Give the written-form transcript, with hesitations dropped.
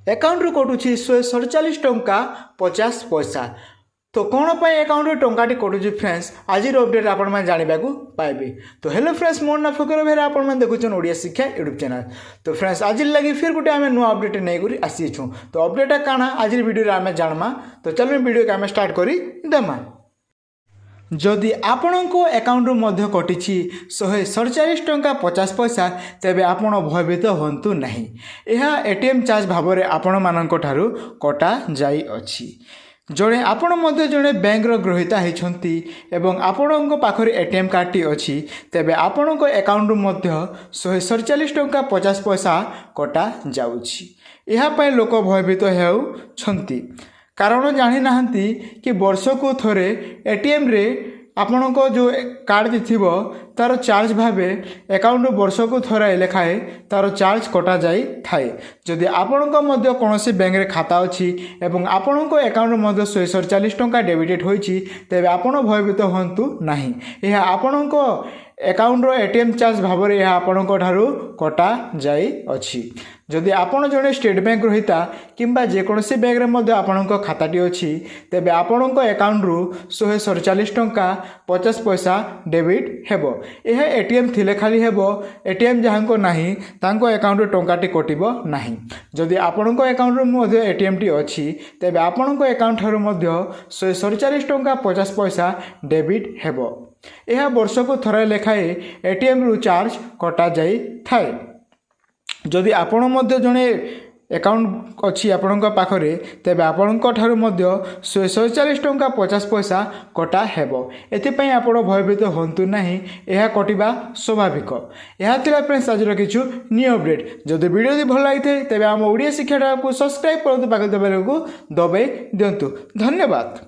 Account कटुची 147 टंका 50 पैसा। तो कौन पर एकाउंट टंकाटी कटुची फ्रेंड्स आज अपडेट आपण जानवा पाइबे। तो हेलो फ्रेंड्स मोर ना फकर भेरा आपण देखुन ओडिया शिक्षा यूट्यूब चैनल। तो फ्रेंड्स आज लगी फिर गोटे आम नुआ अपडेट नहीं आसीछूँ। तो अपडेट काଣା आज वीडियो आम जानमा। तो चलो वीडियो के आम स्टार्ट करी देमा। जदि आपणको एकाउंट मध्य कटि 147 टंका 50 पैसा तेबे आपण भयभीत होंतु नहीं। यह एटीएम चार्ज भाव में आपण मानक ठारू कटा जाई अछि। जड़े आपण मध्य जड़े बैंक ग्रहीता होती एवं आपण पाखरे एटीएम कार्डटी अच्छी तेबे आपण एकाउंट मध्य 147 टंका 50 पैसा कटा जाउछि। यह लोक भयभीत होउछंती कारण जानी नाहंती कि वर्ष को थोरे एटीएम रे आपण को जो कार्ड थिबो तार चार्ज भावे एकाउंट वर्ष को थोड़ा लेखाए तार चार्ज कटा जाई थाए। जदि आपण को मध्य कोनोसी बैंक रे खाता अछि एवं आपण को एकाउंट मध्य 147 टंका डेबिटेड होईछि तेबे आपण भयभीत होंतु नाही। यह आपण को एकाउंट रो एटीएम चार्ज भाव में यह आपण को ठारू कटा जाई अछि। जदि आपण जड़े स्टेट बैंक ग्रहीता किंबा जेकोसी बैंक रे मध्य आपण खाताटी अच्छी तेबे आपण एकाउंट रु 147 टंका 50 पैसा डेबिट हेबो। यह एटीएम थिले खाली हेबो। एटीएम जहाँको नाही तांको एकाउंट टंकाटी कटिबो नाही। जदि आपण एकाउंट रु मध्य एटीएम टी अच्छी तेबे आपण एकाउंट ठारू मध्य 147 टंका 50 पैसा डेबिट हेबो। यह वर्ष को थोड़ा लेखाए एटीएम रु चार्ज कटा जाई थाए। जदि आपण मध्य जड़े एकाउंट अच्छी आपण पाखरे तेबे आपण ठारू मध्य 147 टंका 50 पैसा कटा हेबो। एथिपई आपण भयभीत होंतु नहीं। यह कटिबा स्वाभाविक। यह थिला फ्रेंड्स आज किछु न्यू अपडेट। जदि वीडियो भल लगी तेबे आम ओडिया शिक्षा को सब्सक्राइब करतु पाखरे बेल को दबाई दियंतु। धन्यवाद।